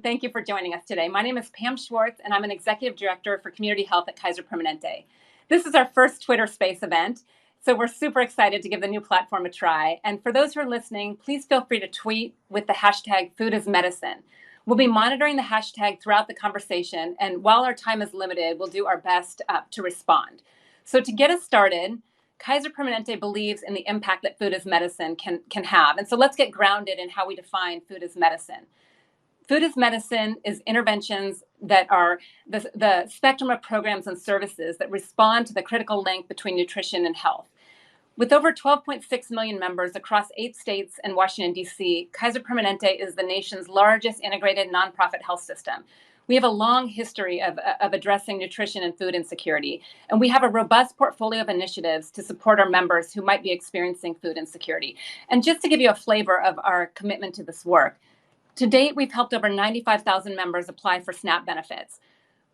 Thank you for joining us today. My name is Pam Schwartz, and I'm an Executive Director for Community Health at Kaiser Permanente. This is our first Twitter Space event, so we're super excited to give the new platform a try. And for those who are listening, please feel free to tweet with the hashtag #FoodIsMedicine. We'll be monitoring the hashtag throughout the conversation, and while our time is limited, we'll do our best to respond. So to get us started, Kaiser Permanente believes in the impact that food as medicine can have. And so let's get grounded in how we define food as medicine. Food as medicine is interventions that are the spectrum of programs and services that respond to the critical link between nutrition and health. With over 12.6 million members across 8 states and Washington, D.C., Kaiser Permanente is the nation's largest integrated nonprofit health system. We have a long history of addressing nutrition and food insecurity, and we have a robust portfolio of initiatives to support our members who might be experiencing food insecurity. And just to give you a flavor of our commitment to this work, to date, we've helped over 95,000 members apply for SNAP benefits.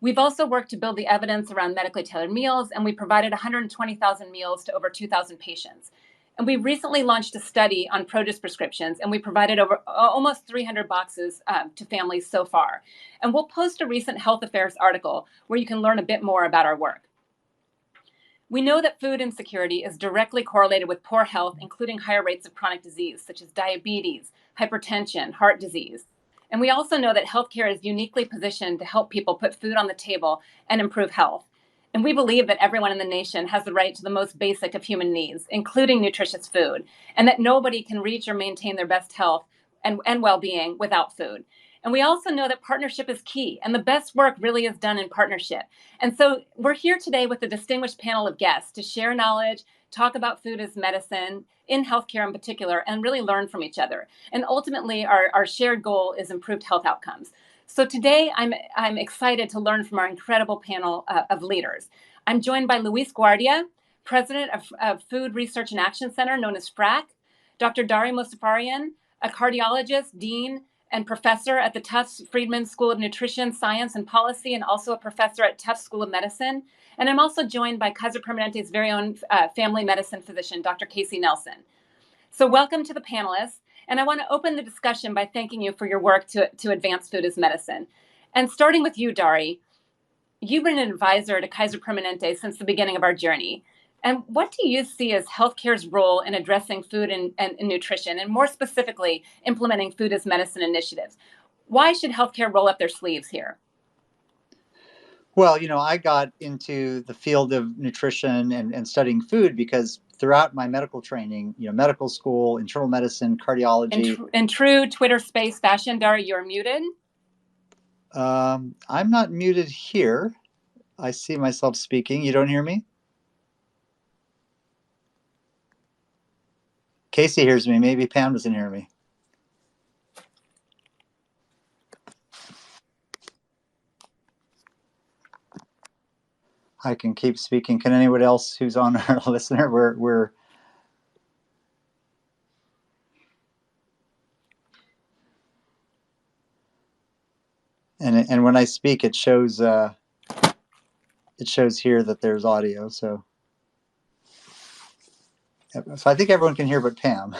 We've also worked to build the evidence around medically tailored meals, and we provided 120,000 meals to over 2,000 patients. And we recently launched a study on produce prescriptions, and we provided over almost 300 boxes to families so far. And we'll post a recent Health Affairs article where you can learn a bit more about our work. We know that food insecurity is directly correlated with poor health, including higher rates of chronic disease, such as diabetes, hypertension, heart disease. And we also know that healthcare is uniquely positioned to help people put food on the table and improve health. And we believe that everyone in the nation has the right to the most basic of human needs, including nutritious food, and that nobody can reach or maintain their best health and well-being without food. And we also know that partnership is key, and the best work really is done in partnership. And so we're here today with a distinguished panel of guests to share knowledge, talk about food as medicine, in healthcare in particular, and really learn from each other. And ultimately, our shared goal is improved health outcomes. So today, I'm excited to learn from our incredible panel of leaders. I'm joined by Luis Guardia, President of Food Research and Action Center, known as FRAC, Dr. Dari Mostafarian, a cardiologist, dean, and professor at the Tufts Friedman School of Nutrition, Science, and Policy, and also a professor at Tufts School of Medicine. And I'm also joined by Kaiser Permanente's very own family medicine physician, Dr. Casey Nelson. So welcome to the panelists. And I want to open the discussion by thanking you for your work to advance food as medicine. And starting with you, Dari, you've been an advisor to Kaiser Permanente since the beginning of our journey. And what do you see as healthcare's role in addressing food and nutrition, and more specifically, implementing food as medicine initiatives? Why should healthcare roll up their sleeves here? Well, I got into the field of nutrition and studying food because throughout my medical training, medical school, internal medicine, cardiology. In true Twitter Space fashion, Dari, you're muted. I'm not muted here. I see myself speaking. You don't hear me? Casey hears me. Maybe Pam doesn't hear me. I can keep speaking. Can anyone else who's on our listener? We're and when I speak, it shows here that there's audio. So I think everyone can hear, but Pam.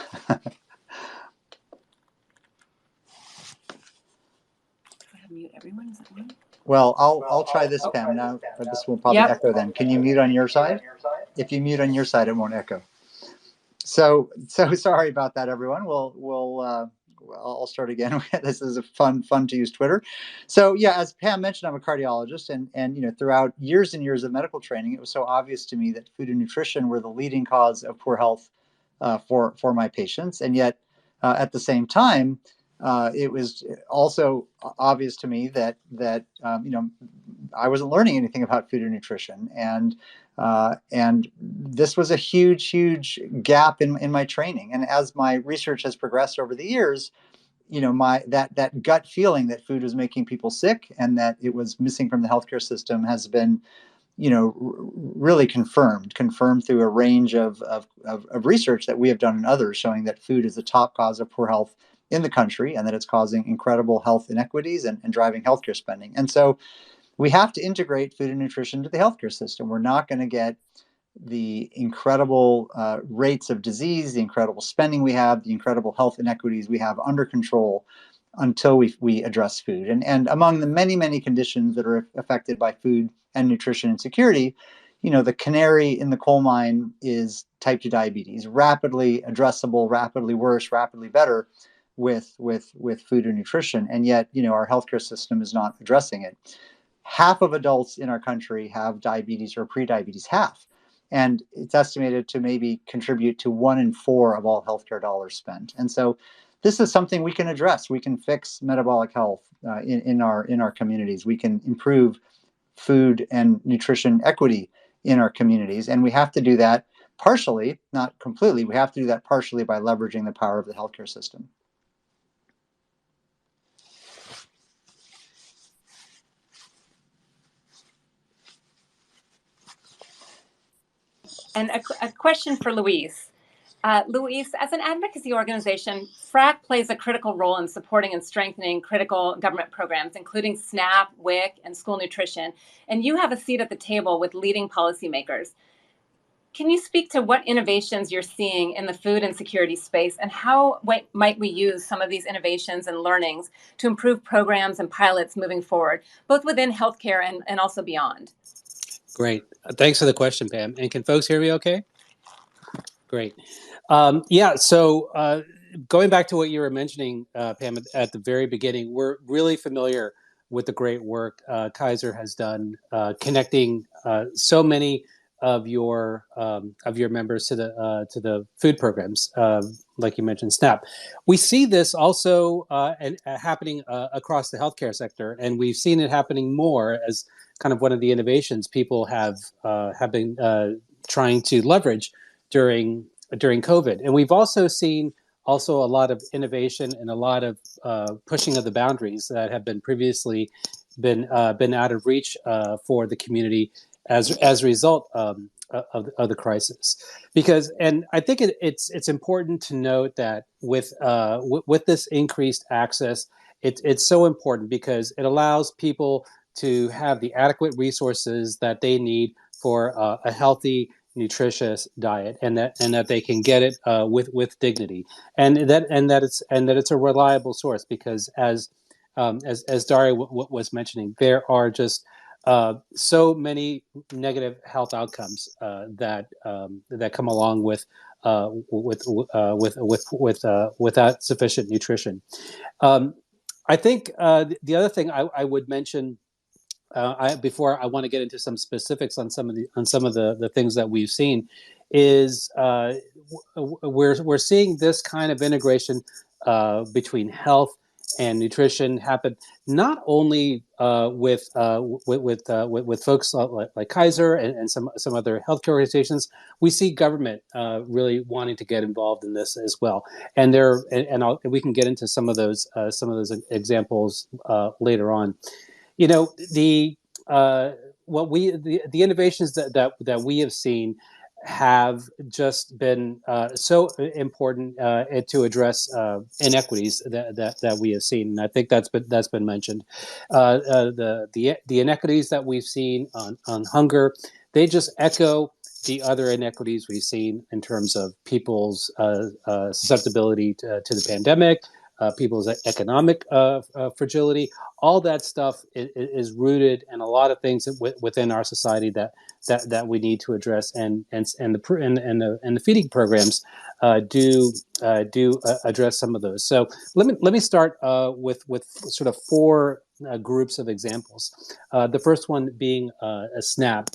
Mute everyone. Is that one? Well, I'll try this, Pam, now, but this will probably echo then. Can you mute on your side? If you mute on your side, it won't echo. So sorry about that, everyone. I'll start again. This is a fun to use Twitter. So yeah, as Pam mentioned, I'm a cardiologist, and throughout years and years of medical training, it was so obvious to me that food and nutrition were the leading cause of poor health for my patients, and yet at the same time, it was also obvious to me that I wasn't learning anything about food and nutrition, and this was a huge gap in my training. And as my research has progressed over the years, that gut feeling that food was making people sick and that it was missing from the healthcare system has been really confirmed through a range of research that we have done and others, showing that food is the top cause of poor health in the country, and that it's causing incredible health inequities and driving healthcare spending. And so we have to integrate food and nutrition to the healthcare system. We're not going to get the incredible rates of disease, the incredible spending we have, the incredible health inequities we have under control until we address food. And among the many conditions that are affected by food and nutrition insecurity, the canary in the coal mine is type 2 diabetes, rapidly addressable, rapidly worse, rapidly better with food and nutrition. And yet, our healthcare system is not addressing it. Half of adults in our country have diabetes or prediabetes, half. And it's estimated to maybe contribute to 1 in 4 of all healthcare dollars spent. And so this is something we can address. We can fix metabolic health in our communities. We can improve food and nutrition equity in our communities. And we have to do that partially, not completely. We have to do that partially by leveraging the power of the healthcare system. And a question for Luis. Luis, as an advocacy organization, FRAC plays a critical role in supporting and strengthening critical government programs, including SNAP, WIC, and school nutrition. And you have a seat at the table with leading policymakers. Can you speak to what innovations you're seeing in the food insecurity space, and how might we use some of these innovations and learnings to improve programs and pilots moving forward, both within healthcare and also beyond? Great. Thanks for the question, Pam. And can folks hear me okay? Great. So going back to what you were mentioning, Pam, at the very beginning, we're really familiar with the great work Kaiser has done connecting so many of your members to the food programs, like you mentioned, SNAP. We see this also happening across the healthcare sector, and we've seen it happening more as kind of one of the innovations people have been trying to leverage during COVID. And we've also seen a lot of innovation and a lot of pushing of the boundaries that have been previously been out of reach for the community as a result of the crisis. And I think it's important to note that with this increased access, it's so important because it allows people to have the adequate resources that they need for a healthy, nutritious diet, and that they can get it with dignity, and that it's a reliable source, because as Daria was mentioning, there are just so many negative health outcomes that come along without sufficient nutrition. I think the other thing I would mention, before I want to get into some specifics on some of the things that we've seen, is we're seeing this kind of integration between health and nutrition happen not only with folks like Kaiser and some other healthcare organizations. We see government really wanting to get involved in this as well, and we can get into some of those examples later on. The innovations that we have seen have just been so important to address inequities that we have seen, and I think that's been mentioned. The inequities that we've seen on hunger, they just echo the other inequities we've seen in terms of people's susceptibility to the pandemic, people's economic fragility. All that stuff is rooted in a lot of things within our society that we need to address, and the feeding programs do address some of those. So let me start with sort of 4 groups of examples. The first one being SNAP.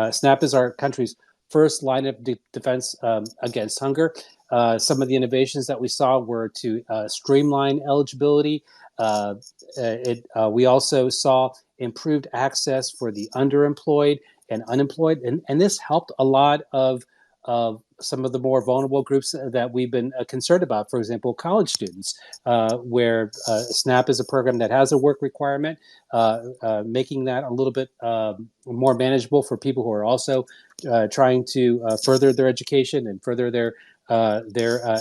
SNAP is our country's first line of defense against hunger. Some of the innovations that we saw were to streamline eligibility. We also saw improved access for the underemployed and unemployed, and this helped a lot of some of the more vulnerable groups that we've been concerned about. For example, college students, where SNAP is a program that has a work requirement, making that a little bit more manageable for people who are also trying to further their education and further their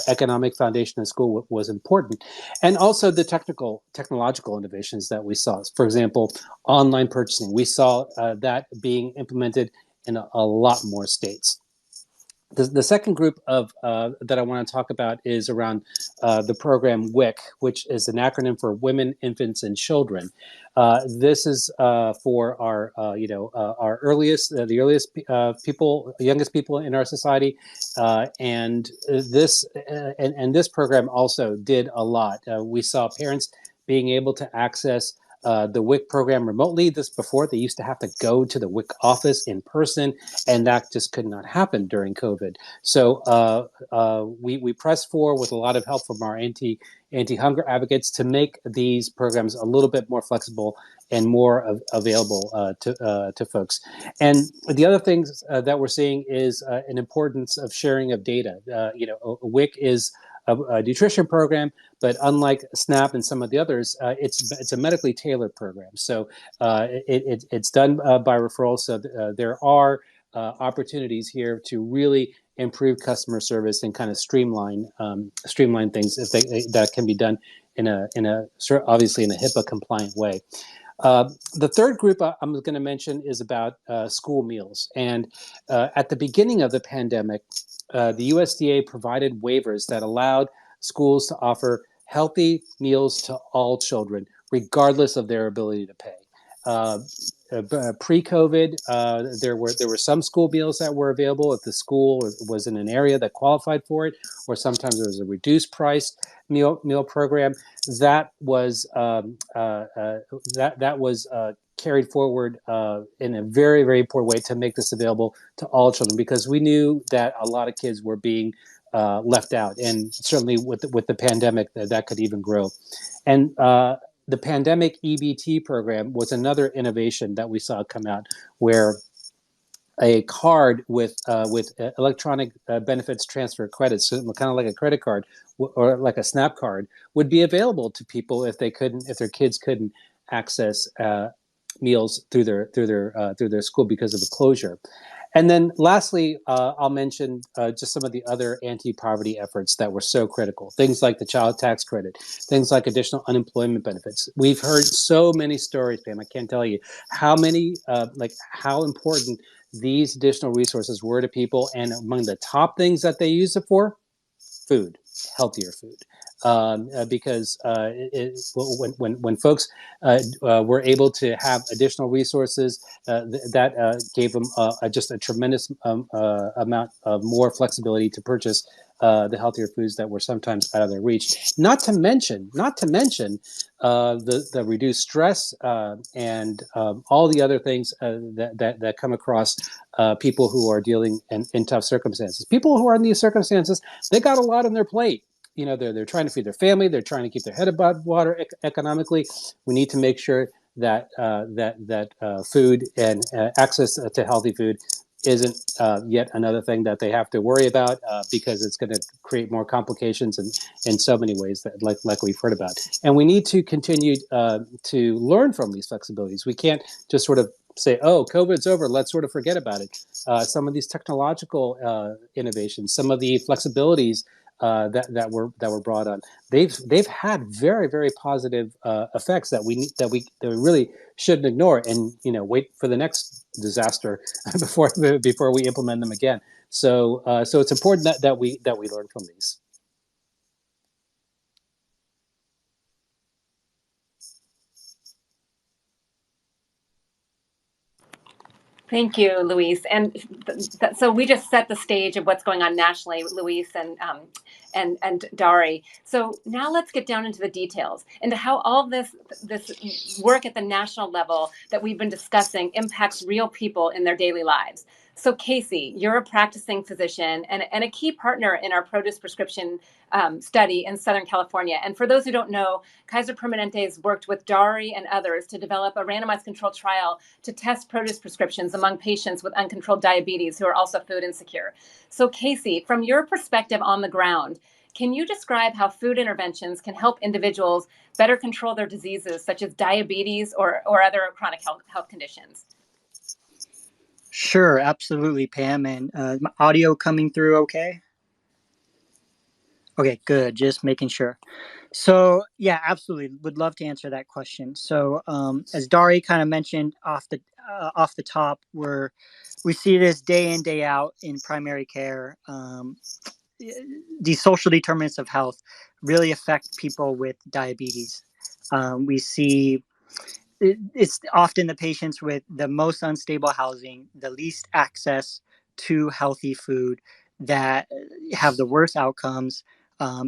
economic foundation in school was important. And also the technological innovations that we saw. For example, online purchasing. We saw that being implemented in a lot more states. The second group of that I want to talk about is around the program WIC, which is an acronym for Women, Infants, and Children. This is for our our the earliest people, youngest people in our society, and this program also did a lot. We saw parents being able to access the WIC program remotely. This before they used to have to go to the WIC office in person, and that just could not happen during COVID. So we pressed for, with a lot of help from our anti-hunger advocates, to make these programs a little bit more flexible and more available to folks. And the other things that we're seeing is an importance of sharing of data. WIC is a nutrition program, but unlike SNAP and some of the others, it's a medically tailored program. So it's done by referral. So there are opportunities here to really improve customer service and kind of streamline things that can be done in a obviously in a HIPAA compliant way. The third group I'm going to mention is about school meals. And at the beginning of the pandemic, the USDA provided waivers that allowed schools to offer healthy meals to all children, regardless of their ability to pay. Pre-COVID, there were some school meals that were available if the school was in an area that qualified for it, or sometimes there was a reduced price meal program that was carried forward in a very, very important way to make this available to all children, because we knew that a lot of kids were being left out, and certainly with the pandemic that could even grow. And the pandemic EBT program was another innovation that we saw come out, where a card with electronic benefits transfer credits, so kind of like a credit card or like a SNAP card, would be available to people if their kids couldn't access meals through their school because of the closure. And then lastly, I'll mention just some of the other anti-poverty efforts that were so critical. Things like the child tax credit, things like additional unemployment benefits. We've heard so many stories, Pam, I can't tell you how many, how important these additional resources were to people. And among the top things that they used it for, food, healthier food. Because when folks were able to have additional resources, that gave them just a tremendous amount of more flexibility to purchase the healthier foods that were sometimes out of their reach. Not to mention the reduced stress and all the other things that come across people who are dealing in tough circumstances. People who are in these circumstances, they got a lot on their plate. They're trying to feed their family. They're trying to keep their head above water economically. We need to make sure that food and access to healthy food isn't yet another thing that they have to worry about, because it's going to create more complications in so many ways that like we've heard about. And we need to continue to learn from these flexibilities. We can't just sort of say, oh, COVID's over, let's sort of forget about it. Some of these technological innovations, some of the flexibilities that were brought on, they've had very, very positive effects that we really shouldn't ignore, and wait for the next disaster before we implement them again. So it's important that we learn from these. Thank you, Luis. And so we just set the stage of what's going on nationally, Luis and Dari. So now let's get down into the details, into how all this work at the national level that we've been discussing impacts real people in their daily lives. So Casey, you're a practicing physician and a key partner in our produce prescription study in Southern California. And for those who don't know, Kaiser Permanente has worked with Dari and others to develop a randomized controlled trial to test produce prescriptions among patients with uncontrolled diabetes who are also food insecure. So Casey, from your perspective on the ground, can you describe how food interventions can help individuals better control their diseases, such as diabetes or other chronic health conditions? Sure, absolutely, Pam. And my audio coming through okay? Okay, good. Just making sure. So yeah, absolutely. Would love to answer that question. So as Dari kind of mentioned off the top, we see this day in day out in primary care. These social determinants of health really affect people with diabetes. We see it's often the patients with the most unstable housing, the least access to healthy food, that have the worst outcomes,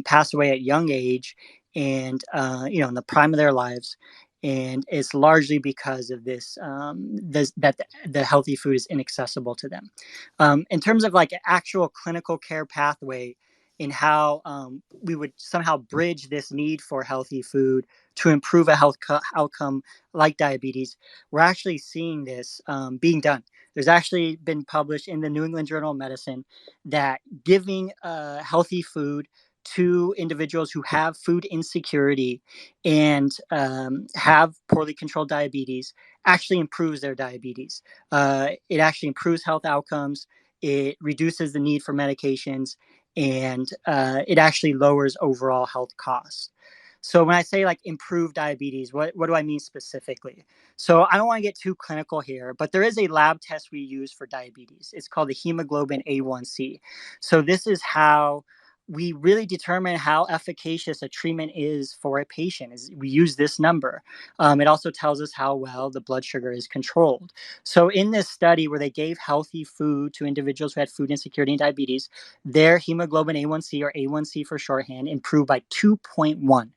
pass away at young age, and in the prime of their lives. And it's largely because of that the healthy food is inaccessible to them. In terms of like an actual clinical care pathway, in how we would somehow bridge this need for healthy food to improve a outcome like diabetes, we're actually seeing this being done. There's actually been published in the New England Journal of Medicine that giving healthy food to individuals who have food insecurity and have poorly controlled diabetes actually improves their diabetes. It actually improves health outcomes. It reduces the need for medications, and it actually lowers overall health costs. So when I say like improve diabetes, what do I mean specifically? So I don't want to get too clinical here, but there is a lab test we use for diabetes. It's called the hemoglobin A1C. So this is how we really determine how efficacious a treatment is for a patient. Is we use this number. It also tells us how well the blood sugar is controlled. So in this study where they gave healthy food to individuals who had food insecurity and diabetes, their hemoglobin A1C, or A1C for shorthand, improved by 2.1,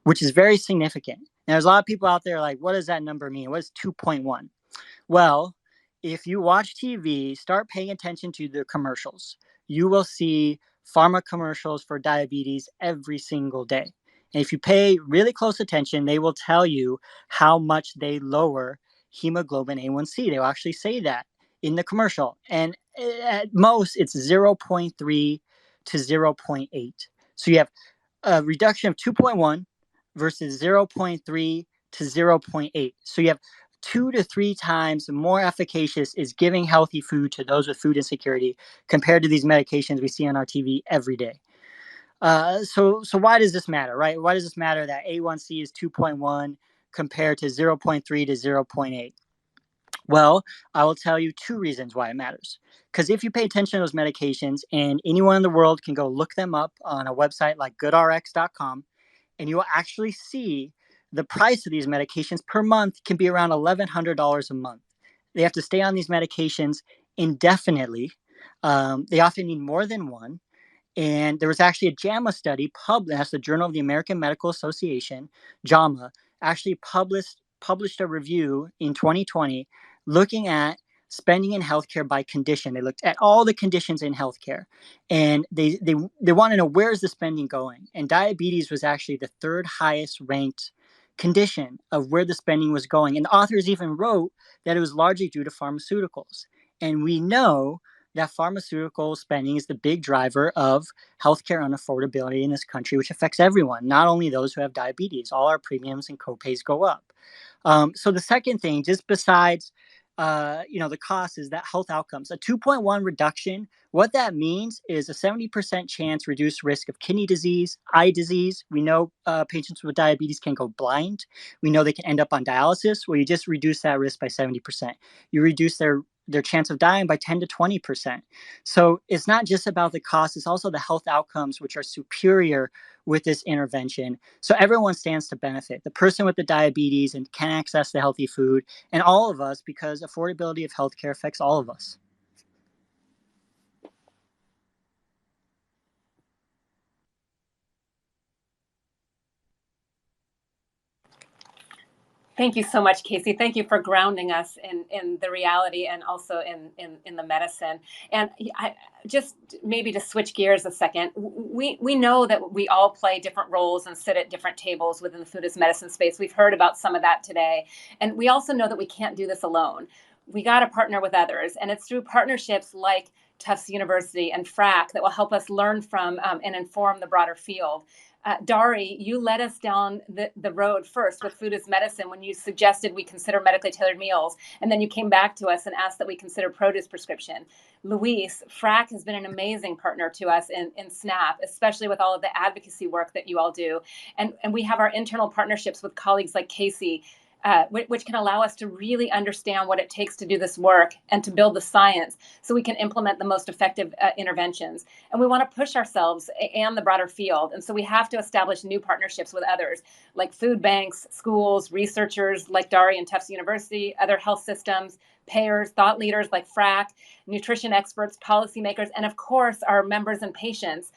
which is very significant. Now, there's a lot of people out there like, what does that number mean? What is 2.1? Well, if you watch TV, start paying attention to the commercials. You will see pharma commercials for diabetes every single day. And if you pay really close attention, they will tell you how much they lower hemoglobin A1C. They will actually say that in the commercial. And at most, it's 0.3 to 0.8. So you have a reduction of 2.1 versus 0.3 to 0.8. So you have 2 to 3 times more efficacious is giving healthy food to those with food insecurity compared to these medications we see on our TV every day. So why does this matter, right? Why does this matter that A1C is 2.1 compared to 0.3 to 0.8? Well, I will tell you 2 reasons why it matters. Because if you pay attention to those medications, and anyone in the world can go look them up on a website like goodrx.com, and you will actually see the price of these medications per month can be around $1,100 a month. They have to stay on these medications indefinitely. They often need more than one. And there was actually a JAMA study published, that's the Journal of the American Medical Association, JAMA, actually published a review in 2020 looking at spending in healthcare by condition. They looked at all the conditions in healthcare, and they want to know, where's the spending going? And diabetes was actually the third highest ranked condition of where the spending was going. And the authors even wrote that it was largely due to pharmaceuticals. And we know that pharmaceutical spending is the big driver of healthcare unaffordability in this country, which affects everyone, not only those who have diabetes. All our premiums and copays go up. So the second thing, just besides the cost, is that health outcomes. A 2.1 reduction, what that means is a 70% chance reduced risk of kidney disease, eye disease. We know patients with diabetes can go blind. We know they can end up on dialysis. Well, you just reduce that risk by 70%. You reduce their chance of dying by 10 to 20%. So it's not just about the cost, it's also the health outcomes, which are superior with this intervention. So everyone stands to benefit. The person with the diabetes and can access the healthy food, and all of us, because affordability of healthcare affects all of us. Thank you so much, Casey. Thank you for grounding us in the reality and also in the medicine. And just maybe to switch gears a second, we know that we all play different roles and sit at different tables within the food as medicine space. We've heard about some of that today. And we also know that we can't do this alone. We got to partner with others. And it's through partnerships like Tufts University and FRAC that will help us learn from and inform the broader field. Dari, you led us down the road first with food as medicine when you suggested we consider medically tailored meals. And then you came back to us and asked that we consider produce prescription. Luis, FRAC has been an amazing partner to us in SNAP, especially with all of the advocacy work that you all do. And we have our internal partnerships with colleagues like Casey, which can allow us to really understand what it takes to do this work and to build the science so we can implement the most effective interventions. And we want to push ourselves and the broader field. And so we have to establish new partnerships with others like food banks, schools, researchers like Dari and Tufts University, other health systems, payers, thought leaders like FRAC, nutrition experts, policymakers, and of course our members and patients,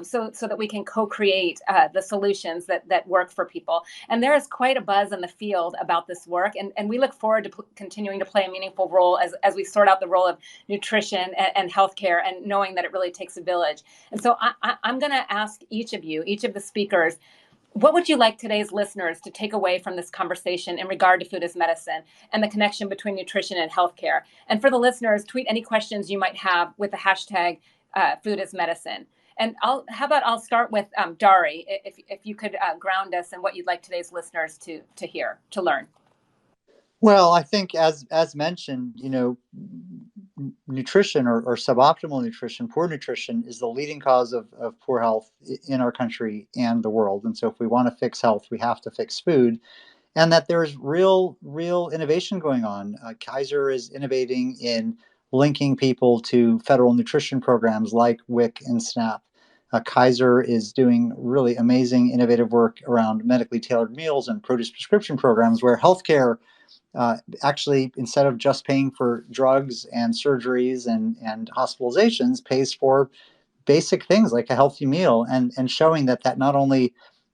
so that we can co-create the solutions that work for people. And there is quite a buzz in the field about this work, and we look forward to continuing to play a meaningful role as we sort out the role of nutrition and healthcare, and knowing that it really takes a village. And so I'm going to ask each of you, each of the speakers, what would you like today's listeners to take away from this conversation in regard to food as medicine and the connection between nutrition and healthcare? And for the listeners, tweet any questions you might have with the hashtag food as medicine. And I'll start with Dari, if you could ground us in what you'd like today's listeners to hear, to learn. Well, I think as mentioned, nutrition or suboptimal nutrition, poor nutrition, is the leading cause of poor health in our country and the world. And so if we want to fix health, we have to fix food. And that there's real innovation going on. Kaiser is innovating in linking people to federal nutrition programs like WIC and SNAP. Kaiser is doing really amazing, innovative work around medically tailored meals and produce prescription programs where healthcare actually, instead of just paying for drugs and surgeries and hospitalizations, pays for basic things like a healthy meal, and showing that not only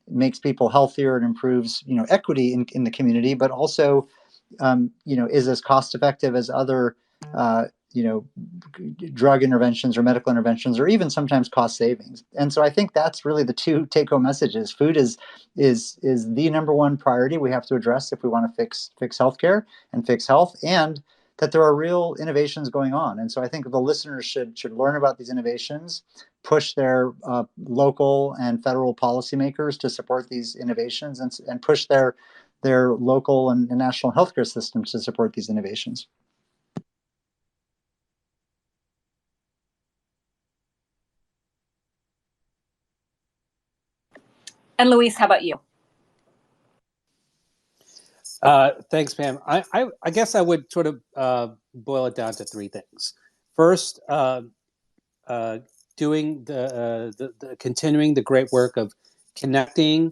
makes people healthier and improves equity in the community, but also is as cost effective as other drug interventions or medical interventions, or even sometimes cost savings. And so I think that's really the two take-home messages. Food is the number one priority we have to address if we want to fix healthcare and fix health, and that there are real innovations going on. And so I think the listeners should learn about these innovations, push their local and federal policymakers to support these innovations, and push their local and national healthcare systems to support these innovations. And Luis, how about you? Thanks, Pam. I guess I would sort of boil it down to three things. First, doing the continuing the great work of connecting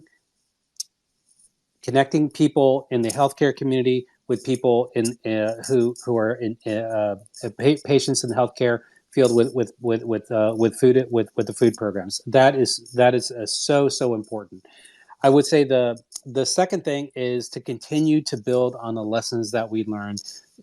people in the healthcare community with people in who are in patients in the healthcare field with food with the food programs. That is so important. I would say the second thing is to continue to build on the lessons that we learned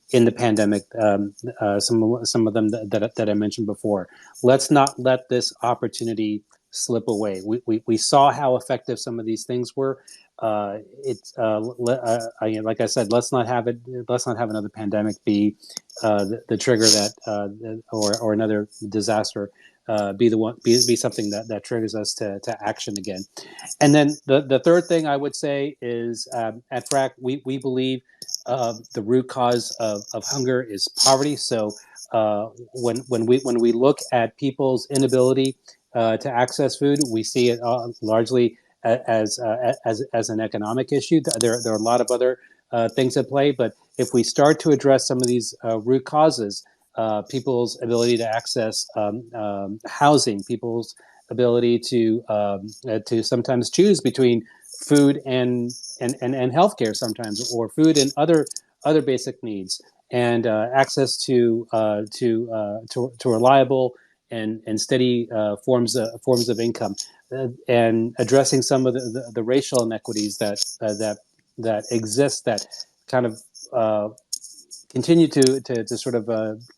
in the pandemic. Some of them that I mentioned before. Let's not let this opportunity slip away. We saw how effective some of these things were. Like I said, let's not have another pandemic be the trigger that or another disaster be something that triggers us to action again. And then the third thing I would say is at FRAC we believe the root cause of hunger is poverty. So when we look at people's inability to access food, we see it largely as an economic issue. There are a lot of other things at play, but if we start to address some of these root causes, people's ability to access housing, people's ability to sometimes choose between food and healthcare sometimes, or food and other basic needs, and access to reliable and steady forms of income, and addressing some of the racial inequities that exist, that kind of continue to sort of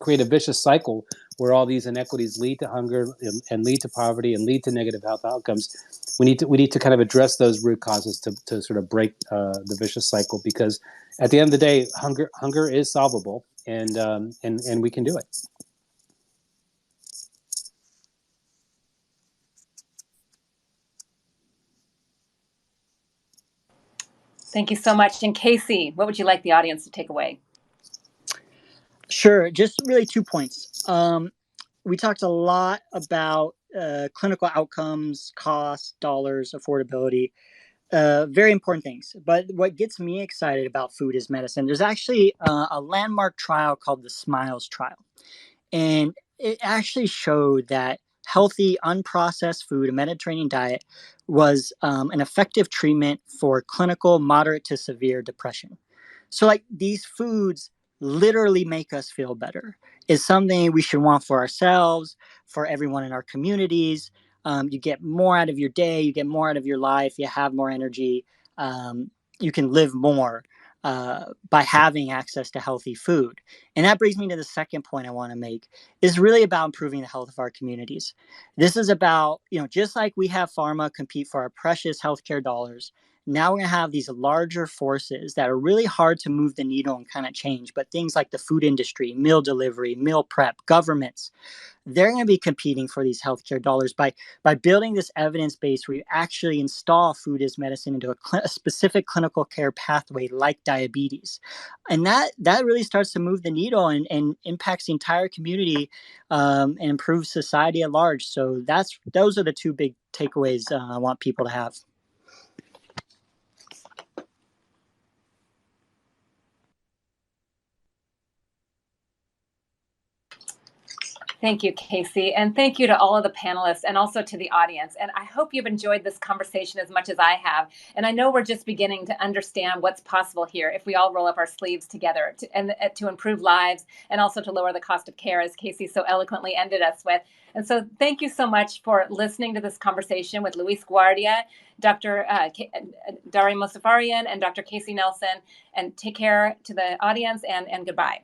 create a vicious cycle where all these inequities lead to hunger and lead to poverty and lead to negative health outcomes. We need to kind of address those root causes to sort of break the vicious cycle, because at the end of the day, hunger is solvable, and we can do it. Thank you so much. And Casey, what would you like the audience to take away? Sure. Just really 2 points. We talked a lot about clinical outcomes, costs, dollars, affordability, very important things. But what gets me excited about food as medicine, there's actually a landmark trial called the SMILES trial. And it actually showed that healthy, unprocessed food, a Mediterranean diet, was an effective treatment for clinical moderate to severe depression. So, like, these foods literally make us feel better. Is something we should want for ourselves, for everyone in our communities. You get more out of your day, you get more out of your life, you have more energy, you can live more by having access to healthy food. And that brings me to the second point I want to make is really about improving the health of our communities. This is about, just like we have pharma compete for our precious healthcare dollars, now we're going to have these larger forces that are really hard to move the needle and kind of change. But things like the food industry, meal delivery, meal prep, governments, they're going to be competing for these healthcare dollars by building this evidence base where you actually install food as medicine into a specific clinical care pathway like diabetes. And that really starts to move the needle and impacts the entire community and improves society at large. So those are the two big takeaways I want people to have. Thank you, Casey. And thank you to all of the panelists and also to the audience. And I hope you've enjoyed this conversation as much as I have. And I know we're just beginning to understand what's possible here if we all roll up our sleeves together to improve lives and also to lower the cost of care, as Casey so eloquently ended us with. And so thank you so much for listening to this conversation with Luis Guardia, Dr. Dari Mosafarian, and Dr. Casey Nelson. And take care to the audience and goodbye.